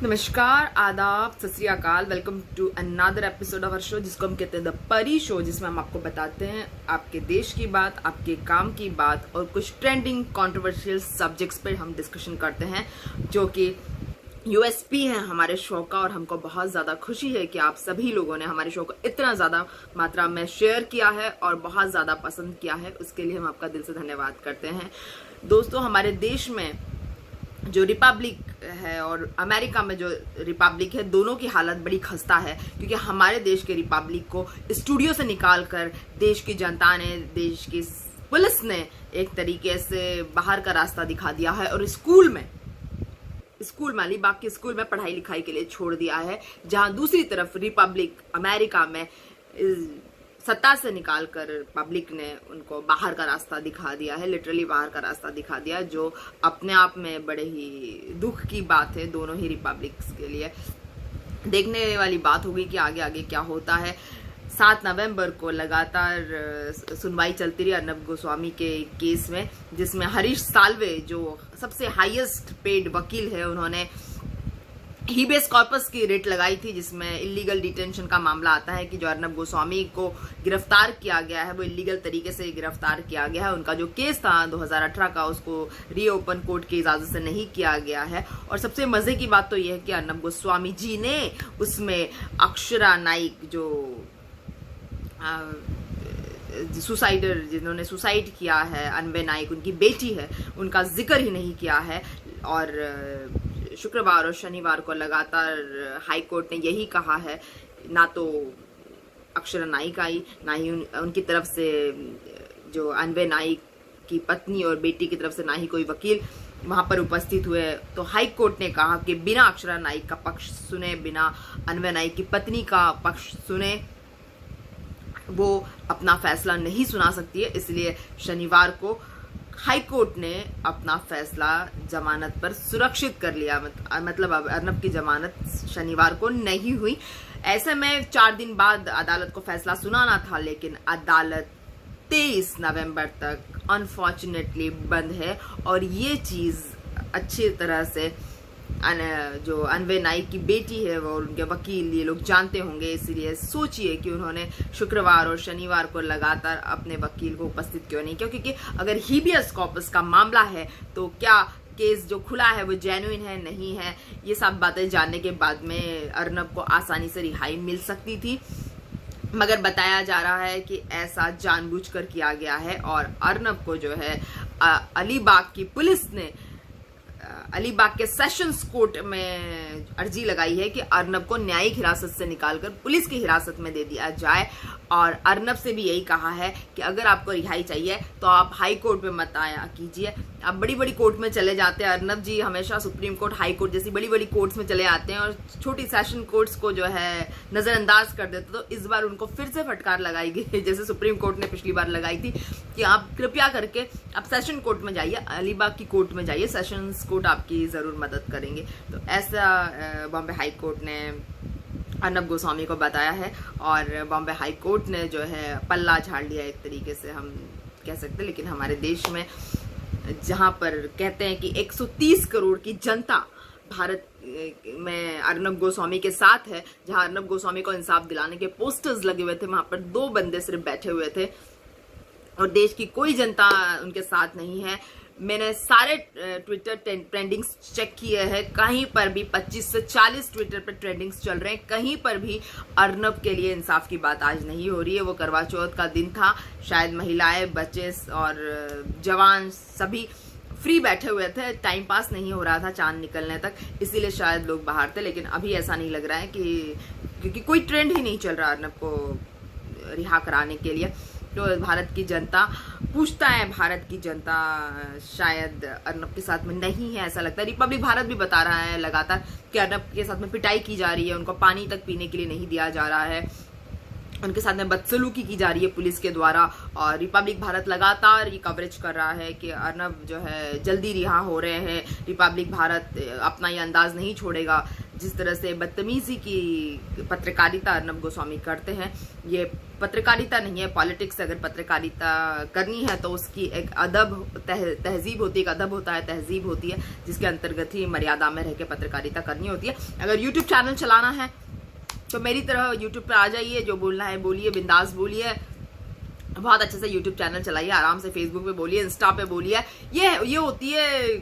नमस्कार, आदाब, Sat Sri Akal. Welcome to another episode of our show जिसको हम कहते हैं द परी शो, जिसमें हम आपको बताते हैं आपके देश की बात, आपके काम की बात और कुछ ट्रेंडिंग कंट्रोवर्शियल सब्जेक्ट्स पर हम डिस्कशन करते हैं, जो कि यूएसपी है हमारे शो का। और हमको बहुत ज़्यादा खुशी है कि आप सभी लोगों ने हमारे शो को इतना ज़्यादा मात्रा में शेयर किया है और बहुत ज़्यादा पसंद किया है। उसके लिए हम आपका दिल से धन्यवाद करते हैं। दोस्तों, हमारे देश में जो रिपब्लिक है और अमेरिका में जो रिपब्लिक है, दोनों की हालत बड़ी खस्ता है, क्योंकि हमारे देश के रिपब्लिक को स्टूडियो से निकालकर देश की जनता ने, देश की पुलिस ने एक तरीके से बाहर का रास्ता दिखा दिया है और स्कूल में अलीबाग के स्कूल में पढ़ाई लिखाई के लिए छोड़ दिया है। जहां दूसरी तरफ रिपब्लिक अमेरिका में सत्ता से निकालकर पब्लिक ने उनको बाहर का रास्ता दिखा दिया है, लिटरली बाहर का रास्ता दिखा दिया, जो अपने आप में बड़े ही दुख की बात है दोनों ही रिपब्लिक्स के लिए। देखने वाली बात होगी कि आगे आगे क्या होता है। 7 नवंबर को लगातार सुनवाई चलती रही अर्नब गोस्वामी के केस में, जिसमें हरीश साल्वे जो सबसे हाईएस्ट पेड वकील है, उन्होंने हीबेस कॉर्पस की रिट लगाई थी, जिसमें इलीगल डिटेंशन का मामला आता है कि जो अर्नब गोस्वामी को गिरफ्तार किया गया है वो इलीगल तरीके से गिरफ्तार किया गया है। उनका जो केस था 2018 का, उसको रीओपन कोर्ट की इजाजत से नहीं किया गया है। और सबसे मजे की बात तो यह है कि अर्नब गोस्वामी जी ने उसमें अक्षरा नाइक, जो सुसाइडर, जिन्होंने सुसाइड किया है, अन्वे नाइक उनकी बेटी है, उनका जिक्र ही नहीं किया है। और शुक्रवार और शनिवार को लगातार हाई कोर्ट ने यही कहा है, ना तो अक्षरा नाइक आई, ना ही उनकी तरफ से जो अन्वे नाइक की पत्नी और बेटी की तरफ से ना ही कोई वकील वहां पर उपस्थित हुए। तो हाई कोर्ट ने कहा कि बिना अक्षरा नाइक का पक्ष सुने, बिना अन्वे नाइक की पत्नी का पक्ष सुने, वो अपना फैसला नहीं सुना सकती है। इसलिए शनिवार को हाई कोर्ट ने अपना फैसला जमानत पर सुरक्षित कर लिया। मतलब अब अर्नब की जमानत शनिवार को नहीं हुई। ऐसे में 4 दिन बाद अदालत को फैसला सुनाना था, लेकिन अदालत 23 नवंबर तक अनफॉर्चुनेटली बंद है। और ये चीज अच्छी तरह से जो अन्वे नाइक की बेटी है वो और उनके वकील, ये लोग जानते होंगे। इसीलिए सोचिए कि उन्होंने शुक्रवार और शनिवार को लगातार अपने वकील को उपस्थित क्यों नहीं किया, क्योंकि अगर हीबियस कॉर्पस का मामला है तो क्या केस जो खुला है वो जेन्युइन है, नहीं है, ये सब बातें जानने के बाद में अर्नब को आसानी से रिहाई मिल सकती थी। मगर बताया जा रहा है कि ऐसा जानबूझकर किया गया है और अर्नब को जो है अलीबाग की पुलिस ने अलीबाग के सेशंस कोर्ट में अर्जी लगाई है कि अर्नब को न्यायिक हिरासत से निकालकर पुलिस की हिरासत में दे दिया जाए। और अर्नब से भी यही कहा है कि अगर आपको रिहाई चाहिए तो आप हाई कोर्ट में मत आया कीजिए। आप बड़ी बड़ी कोर्ट में चले जाते हैं, अर्नब जी हमेशा सुप्रीम कोर्ट, हाई कोर्ट जैसी बड़ी बड़ी कोर्ट्स में चले आते हैं और छोटी सेशन कोर्ट्स को जो है नजरअंदाज कर देते। तो इस बार उनको फिर से फटकार लगाई गई, जैसे सुप्रीम कोर्ट ने पिछली बार लगाई थी, कि आप कृपया करके आप सेशन कोर्ट में जाइए, अलीबाग की कोर्ट में जाइए, सेशंस कोर्ट आपकी जरूर मदद करेंगे। तो ऐसा बॉम्बे हाई कोर्ट ने अर्नब गोस्वामी को बताया है और बॉम्बे हाई कोर्ट ने जो है पल्ला झाड़ लिया, एक तरीके से हम कह सकते हैं। लेकिन हमारे देश में, जहां पर कहते हैं कि 130 करोड़ की जनता भारत में अर्नब गोस्वामी के साथ है, जहां अर्नब गोस्वामी को इंसाफ दिलाने के पोस्टर्स लगे हुए थे, वहां पर 2 बंदे सिर्फ बैठे हुए थे और देश की कोई जनता उनके साथ नहीं है। मैंने सारे ट्विटर ट्रेंडिंग्स चेक किए हैं, कहीं पर भी 25 से 40 ट्विटर पर ट्रेंडिंग्स चल रहे हैं, कहीं पर भी अर्नब के लिए इंसाफ की बात आज नहीं हो रही है। वो करवा चौथ का दिन था, शायद महिलाएं, बच्चे और जवान सभी फ्री बैठे हुए थे, टाइम पास नहीं हो रहा था चांद निकलने तक, इसीलिए शायद लोग बाहर थे। लेकिन अभी ऐसा नहीं लग रहा है, क्योंकि कोई ट्रेंड ही नहीं चल रहा अर्नब को रिहा कराने के लिए। तो भारत की जनता पूछता है, भारत की जनता शायद अर्नब के साथ में नहीं है, ऐसा लगता है। रिपब्लिक भारत भी बता रहा है लगातार कि अर्नब के साथ में पिटाई की जा रही है, उनको पानी तक पीने के लिए नहीं दिया जा रहा है। उनके साथ में बदसलूकी की जा रही है पुलिस के द्वारा। और रिपब्लिक भारत लगातार ये कवरेज कर रहा है कि अर्नब जो है जल्दी रिहा हो रहे हैं। रिपब्लिक भारत अपना ये अंदाज नहीं छोड़ेगा। जिस तरह से बदतमीजी की पत्रकारिता अर्नब गोस्वामी करते हैं, ये पत्रकारिता नहीं है, पॉलिटिक्स। अगर पत्रकारिता करनी है तो उसकी एक अदब तहजीब होती है, एक अदब होता है, तहजीब होती है, जिसके अंतर्गत ही मर्यादा में रह के पत्रकारिता करनी होती है। अगर यूट्यूब चैनल चलाना है तो मेरी तरह यूट्यूब पर आ जाइए, जो बोलना है बोलिए, बिंदास बोलिए, बहुत अच्छे से यूट्यूब चैनल चलाइए, आराम से फेसबुक पे बोलिए, इंस्टा पे बोलिए। ये होती है,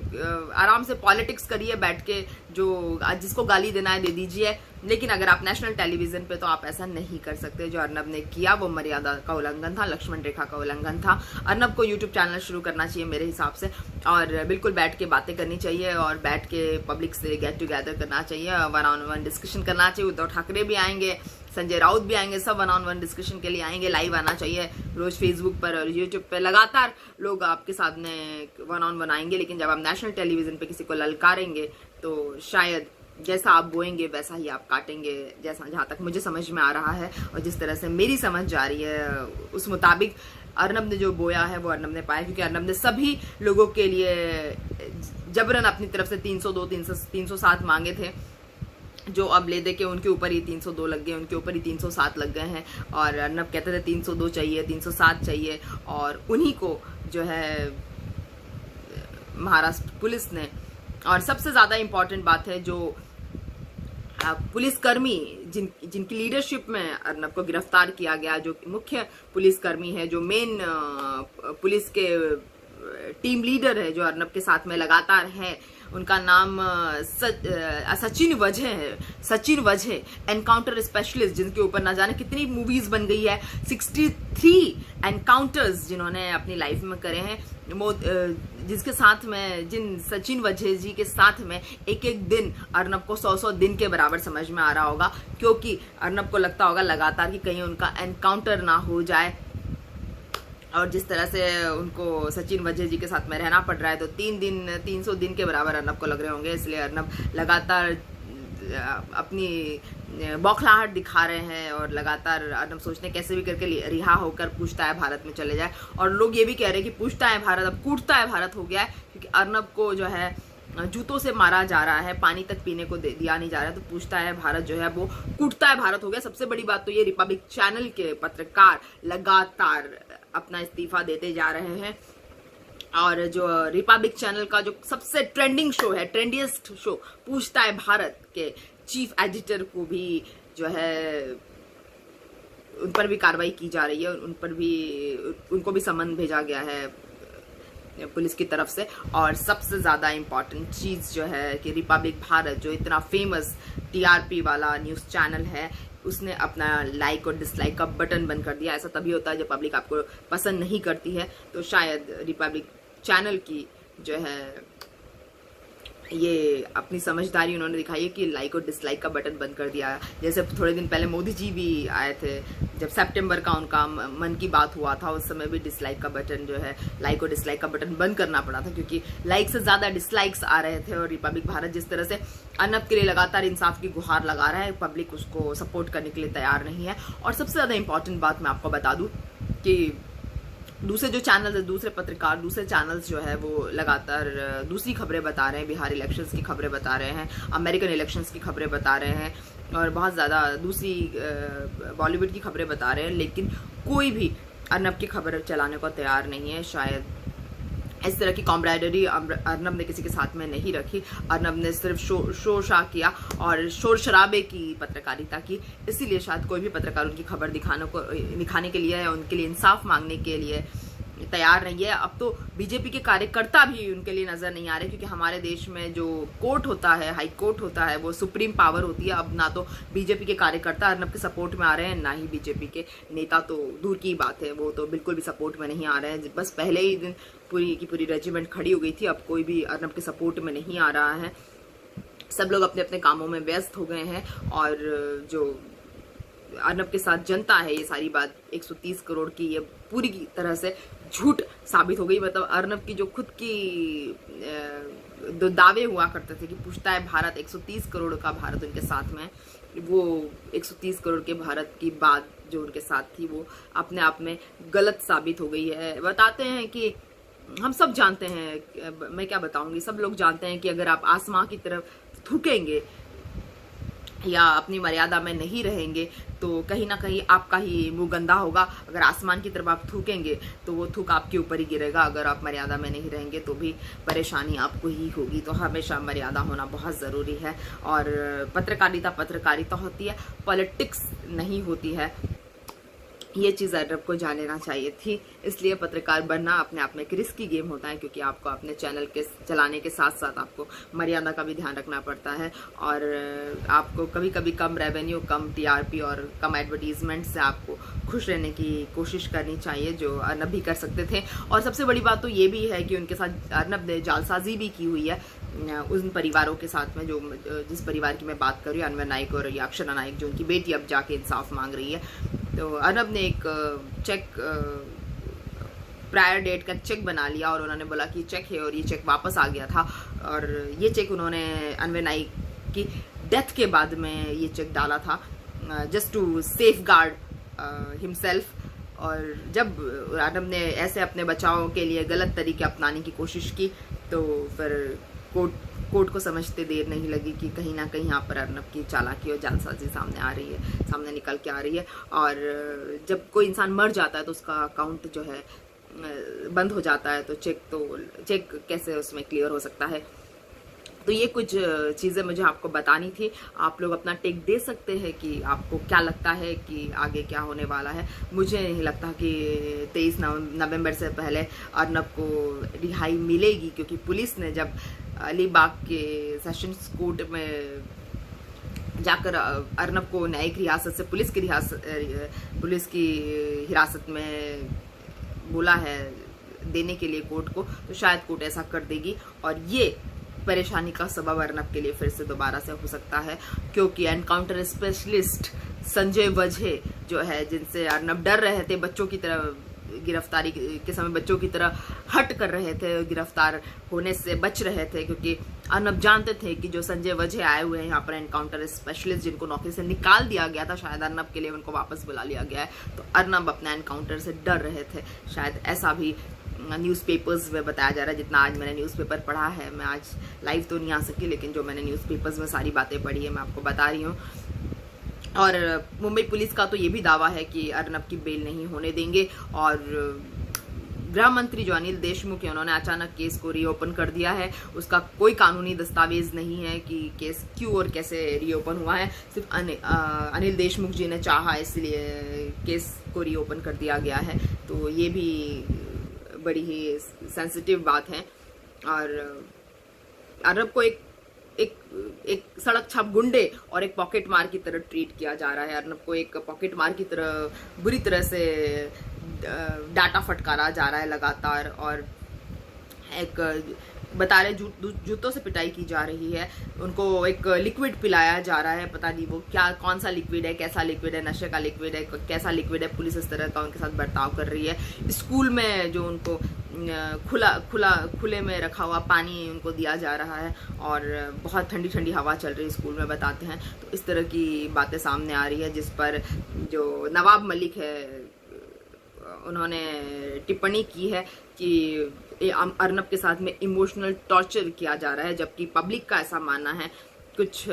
आराम से पॉलिटिक्स करिए बैठ के, जो जिसको गाली देना है दे दीजिए। लेकिन अगर आप नेशनल टेलीविजन पे तो आप ऐसा नहीं कर सकते। जो अर्नब ने किया वो मर्यादा का उल्लंघन था, लक्ष्मण रेखा का उल्लंघन था। अर्नब को यूट्यूब चैनल शुरू करना चाहिए मेरे हिसाब से, और बिल्कुल बैठ के बातें करनी चाहिए, और बैठ के पब्लिक से गेट टुगेदर करना चाहिए, 1-on-1 डिस्कशन करना चाहिए। उद्धव ठाकरे भी आएंगे, संजय राउत भी आएंगे, सब 1-on-1 डिस्कशन के लिए आएंगे। लाइव आना चाहिए रोज फेसबुक पर और यूट्यूब पे, लगातार लोग आपके सामने 1-on-1 आएंगे। लेकिन जब आप नेशनल टेलीविजन पे किसी को ललकारेंगे तो शायद जैसा आप बोएंगे वैसा ही आप काटेंगे, जैसा जहां तक मुझे समझ में आ रहा है और जिस तरह से मेरी समझ जा रही है उस मुताबिक अर्नब ने जो बोया है वो अर्नब ने पाया। क्योंकि अर्नब ने सभी लोगों के लिए जबरन अपनी तरफ से 302, 307 मांगे थे, जो अब ले दे के उनके ऊपर ही 302 लग गए, उनके ऊपर ही 307 लग गए हैं। और अर्नब कहते थे 302 चाहिए, 307 चाहिए, और उन्हीं को जो है महाराष्ट्र पुलिस ने, और सबसे ज्यादा इंपॉर्टेंट बात है, जो पुलिसकर्मी जिनकी लीडरशिप में अर्नब को गिरफ्तार किया गया, जो मुख्य पुलिसकर्मी है, जो मेन पुलिस के टीम लीडर है, जो अर्नब के साथ में लगातार है, उनका नाम सचिन वजह है। सचिन वजह एनकाउंटर स्पेशलिस्ट, जिनके ऊपर ना जाने कितनी मूवीज बन गई है, 63 एनकाउंटर्स जिन्होंने अपनी लाइफ में करे हैं, जिसके साथ में, जिन सचिन वजह जी के साथ में एक एक दिन अर्नब को 100 दिन के बराबर समझ में आ रहा होगा। क्योंकि अर्नब को लगता होगा लगातार कि कहीं उनका एनकाउंटर ना हो जाए, और जिस तरह से उनको सचिन वजह जी के साथ में रहना पड़ रहा है, तो 300 दिन के बराबर अर्नब को लग रहे होंगे। इसलिए अर्नब लगातार अपनी बौखलाहट दिखा रहे हैं, और लगातार अर्नब सोचते हैं कैसे भी करके रिहा होकर पूछता है भारत में चले जाए। और लोग ये भी कह रहे हैं कि पूछता है भारत, अब कूटता है भारत हो गया है, क्योंकि अर्नब को जो है जूतों से मारा जा रहा है, पानी तक पीने को दिया नहीं जा रहा है, तो पूछता है भारत जो है वो कूटता है भारत हो गया। सबसे बड़ी बात तो ये, रिपब्लिक चैनल के पत्रकार लगातार अपना इस्तीफा देते जा रहे हैं, और जो रिपब्लिक चैनल का जो सबसे ट्रेंडिंग शो है, ट्रेंडिएस्ट शो पूछता है भारत के चीफ एडिटर को भी जो है उन पर भी कार्रवाई की जा रही है, उनको भी समन भेजा गया है पुलिस की तरफ से। और सबसे ज्यादा इम्पोर्टेंट चीज जो है कि रिपब्लिक भारत, जो इतना फेमस टीआरपी वाला न्यूज चैनल है, उसने अपना लाइक और डिसलाइक का बटन बंद कर दिया। ऐसा तभी होता है जब पब्लिक आपको पसंद नहीं करती है। तो शायद रिपब्लिक चैनल की जो है ये अपनी समझदारी उन्होंने दिखाई है कि लाइक और डिसलाइक का बटन बंद कर दिया। जैसे थोड़े दिन पहले मोदी जी भी आए थे, जब सितंबर का उनका मन की बात हुआ था, उस समय भी डिसलाइक का बटन जो है, लाइक और डिसलाइक का बटन बंद करना पड़ा था, क्योंकि लाइक से ज्यादा डिसलाइक्स आ रहे थे। और रिपब्लिक भारत जिस तरह से अर्नब के लिए लगातार इंसाफ की गुहार लगा रहा है, पब्लिक उसको सपोर्ट करने के लिए तैयार नहीं है। और सबसे ज्यादा इंपॉर्टेंट बात मैं आपको बता दूं कि दूसरे जो चैनल है, दूसरे पत्रकार, दूसरे चैनल्स जो है वो लगातार दूसरी खबरें बता रहे हैं, बिहार इलेक्शंस की खबरें बता रहे हैं, अमेरिकन इलेक्शंस की खबरें बता रहे हैं, और बहुत ज़्यादा दूसरी बॉलीवुड की खबरें बता रहे हैं। लेकिन कोई भी अर्नब की खबर चलाने को तैयार नहीं है। शायद इस तरह की कॉम्रेडरी अर्नब ने किसी के साथ में नहीं रखी। अर्नब ने सिर्फ शोर शाह किया और शोर शराबे की पत्रकारिता की, इसीलिए शायद कोई भी पत्रकार उनकी खबर दिखाने के लिए, उनके लिए इंसाफ मांगने के लिए तैयार नहीं है। अब तो बीजेपी के कार्यकर्ता भी उनके लिए नजर नहीं आ रहे, क्योंकि हमारे देश में जो कोर्ट होता है, हाई कोर्ट होता है, वो सुप्रीम पावर होती है। अब ना तो बीजेपी के कार्यकर्ता अर्नब के सपोर्ट में आ रहे हैं, ना ही बीजेपी के नेता, तो दूर की बात है, वो तो बिल्कुल भी सपोर्ट में नहीं आ रहे हैं। बस पहले ही दिन पूरी की पूरी रेजिमेंट खड़ी हो गई थी, अब कोई भी अर्नब के सपोर्ट में नहीं आ रहा है। सब लोग अपने अपने कामों में व्यस्त हो गए हैं, और जो अर्नब के साथ जनता है, ये सारी बात 130 करोड़ की, ये पूरी तरह से झूठ साबित हो गई। मतलब अर्नब की जो खुद की दावे हुआ करते थे कि पूछता है भारत, 130 करोड़ का भारत उनके साथ में, वो 130 करोड़ के भारत की बात जो उनके साथ थी वो अपने आप में गलत साबित हो गई है। बताते हैं कि हम सब जानते हैं, मैं क्या बताऊंगी, सब लोग जानते हैं कि अगर आप आसमां की तरफ थूकेंगे या अपनी मर्यादा में नहीं रहेंगे तो कहीं ना कहीं आपका ही मुंह गंदा होगा। अगर आसमान की तरफ आप थूकेंगे तो वो थूक आपके ऊपर ही गिरेगा। अगर आप मर्यादा में नहीं रहेंगे तो भी परेशानी आपको ही होगी। तो हमेशा मर्यादा होना बहुत ज़रूरी है। और पत्रकारिता होती है, पॉलिटिक्स नहीं होती है। ये चीज़ अर्नब को जान लेना चाहिए थी। इसलिए पत्रकार बनना अपने आप में एक रिस्की गेम होता है, क्योंकि आपको अपने चैनल के चलाने के साथ साथ आपको मर्यादा का भी ध्यान रखना पड़ता है। और आपको कभी कभी कम रेवेन्यू, कम टीआरपी और कम एडवर्टीजमेंट से आपको खुश रहने की कोशिश करनी चाहिए, जो अर्नब भी कर सकते थे। और सबसे बड़ी बात तो ये भी है कि उनके साथ अर्नब ने जालसाजी भी की हुई है उन परिवारों के साथ में, जो जिस परिवार की मैं बात कर रही हूँ, अनवर नाइक और अक्षरा नाइक, जो उनकी बेटी अब जाके इंसाफ मांग रही है। तो अर्नब ने एक चेक, प्रायर डेट का चेक बना लिया और उन्होंने बोला कि चेक है, और ये चेक वापस आ गया था। और ये चेक उन्होंने अनवर नाइक की डेथ के बाद में ये चेक डाला था, just to safeguard himself. और जब अर्नब ने ऐसे अपने बचाव के लिए गलत तरीके अपनाने की कोशिश की तो फिर कोर्ट को समझते देर नहीं लगी कि कहीं ना कहीं यहाँ पर अर्नब की चालाकी और जालसाजी सामने आ रही है, सामने निकल के आ रही है। और जब कोई इंसान मर जाता है तो उसका अकाउंट जो है बंद हो जाता है, तो चेक कैसे उसमें क्लियर हो सकता है। तो ये कुछ चीज़ें मुझे आपको बतानी थी। आप लोग अपना टेक दे सकते हैं कि आपको क्या लगता है कि आगे क्या होने वाला है। मुझे नहीं लगता कि 23 नवंबर से पहले अर्नब को रिहाई मिलेगी, क्योंकि पुलिस ने जब अलीबाग के सेशंस कोर्ट में जाकर अर्नब को न्यायिक हिरासत से पुलिस की हिरासत में बोला है देने के लिए कोर्ट को, तो शायद कोर्ट ऐसा कर देगी। और ये परेशानी का सबब अर्नब के लिए फिर से दोबारा से हो सकता है, क्योंकि एनकाउंटर स्पेशलिस्ट संजय वजहे जो है, जिनसे अर्नब डर रहे थे, बच्चों की तरह गिरफ्तारी के समय बच्चों की तरह हट कर रहे थे, गिरफ्तार होने से बच रहे थे, क्योंकि अर्नब जानते थे कि जो संजय वजह आए हुए हैं यहाँ पर एनकाउंटर स्पेशलिस्ट, जिनको नौकरी से निकाल दिया गया था, शायद अर्नब के लिए उनको वापस बुला लिया गया है। तो अर्नब अपने एनकाउंटर से डर रहे थे, शायद ऐसा भी न्यूज़पेपर्स में बताया जा रहा है। जितना आज मैंने न्यूज़पेपर पढ़ा है, मैं आज लाइव तो नहीं आ सकी, लेकिन जो मैंने न्यूज़पेपर्स में सारी बातें पढ़ी है मैं आपको बता रही हूँ। और मुंबई पुलिस का तो ये भी दावा है कि अर्नब की बेल नहीं होने देंगे। और गृह मंत्री जो अनिल देशमुख है, उन्होंने अचानक केस को रीओपन कर दिया है। उसका कोई कानूनी दस्तावेज नहीं है कि केस क्यों और कैसे रीओपन हुआ है, सिर्फ अनिल देशमुख जी ने चाहा इसलिए केस को रीओपन कर दिया गया है। तो ये भी बड़ी ही सेंसिटिव बात है। और अर्नब को एक सड़क छाप गुंडे और एक पॉकेट मार की तरह ट्रीट किया जा रहा है। अर्नब को एक पॉकेट मार की तरह बुरी तरह से डाटा फटकारा जा रहा है लगातार, और एक बता रहे जूतों से पिटाई की जा रही है। उनको एक लिक्विड पिलाया जा रहा है, पता नहीं वो क्या, कौन सा लिक्विड है, कैसा लिक्विड है, नशे का लिक्विड है, कैसा लिक्विड है। पुलिस इस तरह का उनके साथ बर्ताव कर रही है। स्कूल में जो उनको खुले में रखा हुआ पानी उनको दिया जा रहा है, और बहुत ठंडी ठंडी हवा चल रही है स्कूल में, बताते हैं। तो इस तरह की बातें सामने आ रही है, जिस पर जो नवाब मलिक है उन्होंने टिप्पणी की है कि अर्नब के साथ में इमोशनल टॉर्चर किया जा रहा है, जबकि पब्लिक का ऐसा मानना है, कुछ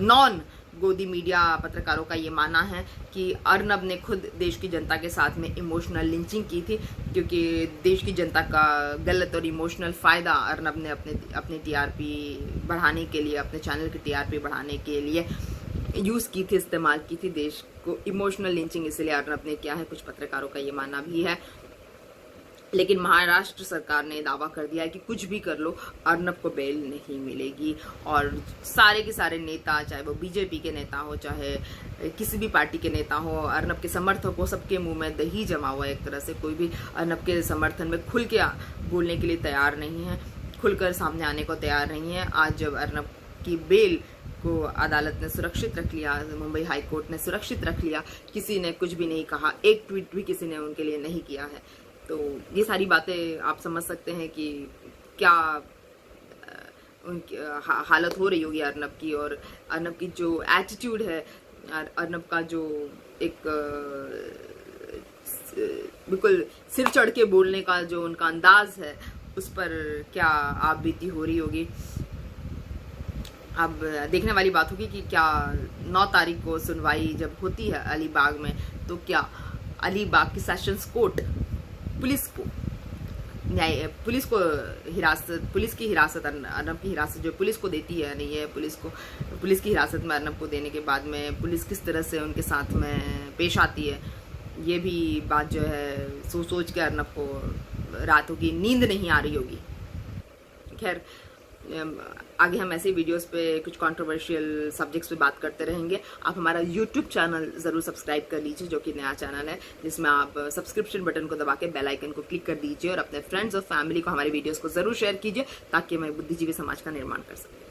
नॉन गोदी मीडिया पत्रकारों का ये मानना है कि अर्नब ने खुद देश की जनता के साथ में इमोशनल लिंचिंग की थी, क्योंकि देश की जनता का गलत और इमोशनल फ़ायदा अर्नब ने अपने टीआरपी बढ़ाने के लिए, अपने चैनल की टीआरपी बढ़ाने के लिए यूज़ की थी, इस्तेमाल की थी देश को। इमोशनल लिंचिंग इसलिए अर्नब ने किया है, कुछ पत्रकारों का ये मानना भी है। लेकिन महाराष्ट्र सरकार ने दावा कर दिया है कि कुछ भी कर लो, अर्नब को बेल नहीं मिलेगी। और सारे के सारे नेता, चाहे वो बीजेपी के नेता हो, चाहे किसी भी पार्टी के नेता हो, अर्नब के समर्थक हो, सबके मुंह में दही जमा हुआ है एक तरह से। कोई भी अर्नब के समर्थन में खुल के बोलने के लिए तैयार नहीं है, खुलकर सामने आने को तैयार नहीं है। आज जब अर्नब की बेल को अदालत ने सुरक्षित रख लिया, मुंबई हाई कोर्ट ने सुरक्षित रख लिया, किसी ने कुछ भी नहीं कहा, एक ट्वीट भी किसी ने उनके लिए नहीं किया है। तो ये सारी बातें आप समझ सकते हैं कि क्या उनकी हालत हो रही होगी अर्नब की। और अर्नब की जो एटीट्यूड है अर्नब का जो एक बिल्कुल सिर चढ़ के बोलने का जो उनका अंदाज है, उस पर क्या आप बीती हो रही होगी। अब देखने वाली बात होगी कि क्या 9 तारीख को सुनवाई जब होती है अलीबाग में, तो क्या अलीबाग की सेशंस कोर्ट पुलिस की हिरासत अर्नब की हिरासत जो पुलिस को देती है, नहीं है पुलिस की हिरासत में अर्नब को देने के बाद में पुलिस किस तरह से उनके साथ में पेश आती है, ये भी बात जो है सोच के अर्नब को रातों की नींद नहीं आ रही होगी। खैर, आगे हम ऐसे वीडियोस पे कुछ कंट्रोवर्शियल सब्जेक्ट्स पे बात करते रहेंगे। आप हमारा यूट्यूब चैनल ज़रूर सब्सक्राइब कर लीजिए, जो कि नया चैनल है, जिसमें आप सब्सक्रिप्शन बटन को दबा के बेल आइकन को क्लिक कर दीजिए और अपने फ्रेंड्स और फैमिली को हमारे वीडियोस को ज़रूर शेयर कीजिए, ताकि मैं बुद्धिजीवी समाज का निर्माण कर सकूँ।